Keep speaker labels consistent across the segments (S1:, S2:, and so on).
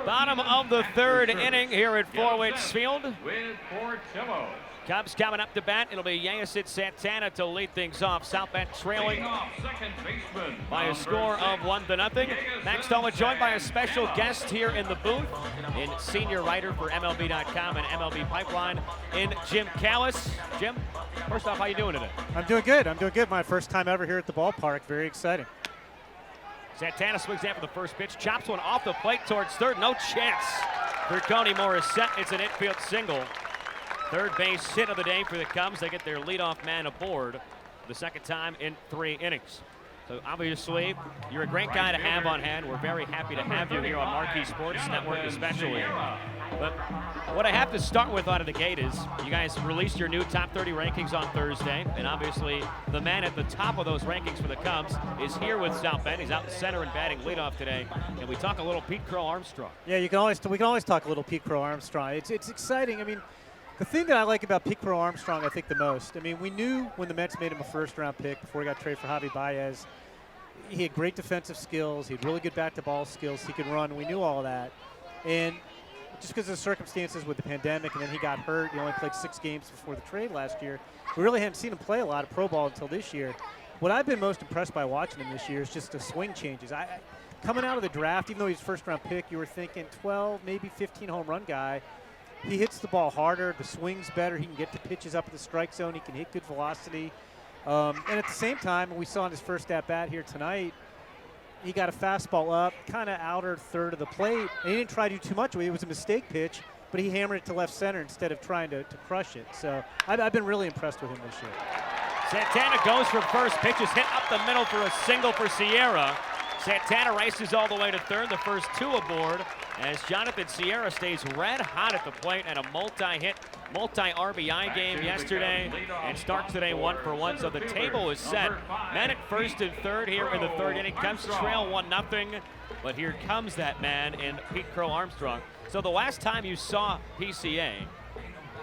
S1: Bottom of the third inning here at Forwich Field. Cubs coming up to bat. It'll be Yayasit Santana to lead things off. South Bend trailing by a score of 1-0. Max Thoma joined by a special guest here in the booth in senior writer for MLB.com and MLB Pipeline in Jim Callis. Jim, first off, how you doing today?
S2: I'm doing good. I'm doing good. My first time ever here at the ballpark. Very exciting.
S1: Santana swings in for the first pitch, chops one off the plate towards third. No chance for Tony Morissette. It's an infield single. Third base hit of the day for the Cubs. They get their leadoff man aboard the second time in 3 innings. So obviously, you're a great guy to have on hand. We're very happy to have you here on Marquee Sports Network especially. But what I have to start with out of the gate is you guys released your new top 30 rankings on Thursday, and obviously the man at the top of those rankings for the Cubs is here with South Bend. He's out in center and batting leadoff today, and we talk a little Pete Crow-Armstrong.
S2: Yeah, we can always talk a little Pete Crow-Armstrong. It's exciting. I mean, the thing that I like about Pete Crow-Armstrong, I think the most, I mean, we knew when the Mets made him a first-round pick before he got traded for Javi Baez, he had great defensive skills. He had really good bat-to-ball skills. He could run. We knew all of that. And just because of the circumstances with the pandemic, and then he got hurt, he only played 6 games before the trade last year. We really hadn't seen him play a lot of pro ball until this year. What I've been most impressed by watching him this year is just the swing changes. Coming out of the draft, even though he's first-round pick, you were thinking 12, maybe 15 home run guy. He hits the ball harder, the swing's better, he can get to pitches up at the strike zone, he can hit good velocity. And at the same time, we saw in his first at-bat here tonight, he got a fastball up, kind of outer third of the plate, and he didn't try to do too much with it. It was a mistake pitch, but he hammered it to left center instead of trying to crush it. So I've been really impressed with him this year.
S1: Santana goes for first, pitch is hit up the middle for a single for Sierra. Santana races all the way to third, the first 2 aboard, as Jonathan Sierra stays red hot at the plate and a multi-hit, multi-RBI game yesterday, and starts today 1-for-1. So the table is set. Men at first and third here in the third inning. Cubs trail 1-0, but here comes that man in Pete Crow-Armstrong. So the last time you saw PCA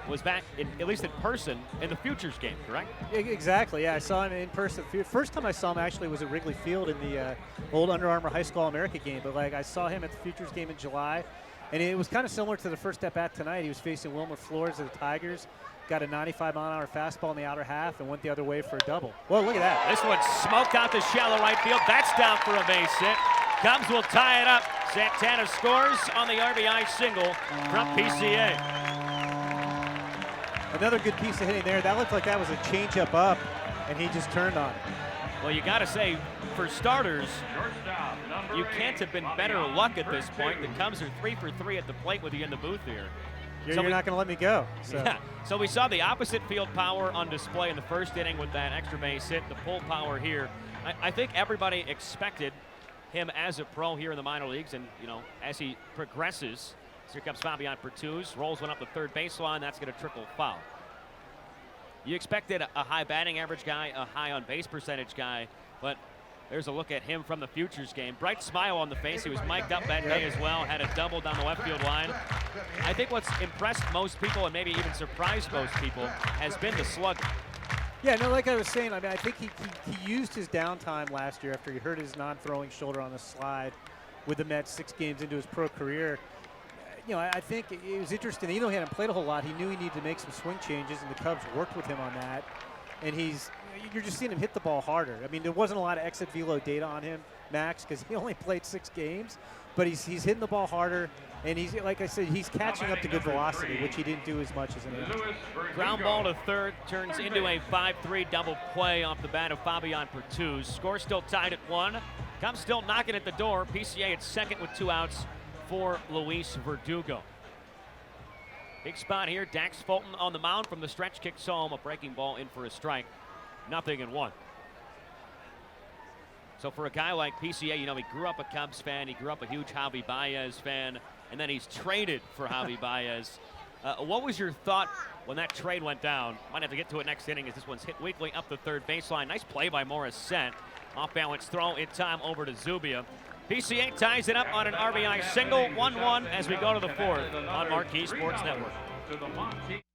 S1: was back, at least in person, in the Futures game, correct?
S2: Exactly, yeah. I saw him in person. First time I saw him actually was at Wrigley Field in the old Under Armour High School All-America game. But like I saw him at the Futures game in July, and it was kind of similar to the first at-bat tonight. He was facing Wilmer Flores of the Tigers, got a 95-mile-an-hour fastball in the outer half, and went the other way for a double. Well, look at that.
S1: This one smoked out to shallow right field. That's down for a base hit. Cubs will tie it up. Santana scores on the RBI single from PCA.
S2: Another good piece of hitting there. That looked like that was a changeup up, and he just turned on it.
S1: Well, you got to say, for starters, you can't have been better luck at this point. The Cubs are 3 for 3 at the plate with you in the booth here.
S2: You're not going to let me go. So.
S1: Yeah. So we saw the opposite field power on display in the first inning with that extra base hit, the pull power here. I think everybody expected him as a pro here in the minor leagues, and you know, as he progresses. Here comes Fabian Pertuz, rolls one up the third baseline. That's going to trickle foul. You expected a high batting average guy, a high on base percentage guy, but there's a look at him from the Futures game. Bright smile on the face. He was mic'd up that day as well, had a double down the left field line. I think what's impressed most people and maybe even surprised most people has been the slugging.
S2: Yeah, no, like I was saying, I mean, I think he used his downtime last year after he hurt his non-throwing shoulder on the slide with the Mets 6 games into his pro career. You know, I think it was interesting. Even though he hadn't played a whole lot, he knew he needed to make some swing changes, and the Cubs worked with him on that. And you're just seeing him hit the ball harder. I mean, there wasn't a lot of exit velo data on him, Max, because he only played 6 games. But he's hitting the ball harder, and he's, like I said, he's catching up to good velocity, which he didn't do as much as an amateur.
S1: Ground ball to third turns into a 5-3 double play off the bat of Fabian Pertuz. Score still tied at 1. Cubs still knocking at the door. PCA at second with 2 outs for Luis Verdugo. Big spot here. Dax Fulton on the mound from the stretch, kicks home a breaking ball in for a strike. 0-1. So for a guy like PCA, you know, he grew up a Cubs fan. He grew up a huge Javi Baez fan, and then he's traded for Javi Baez. What was your thought when that trade went down? Might have to get to it next inning as this one's hit weakly up the third baseline. Nice play by Morissette. Off balance throw in time over to Zubia. PCA ties it up on an RBI single, 1-1 as we go to the fourth on Marquee Sports Network.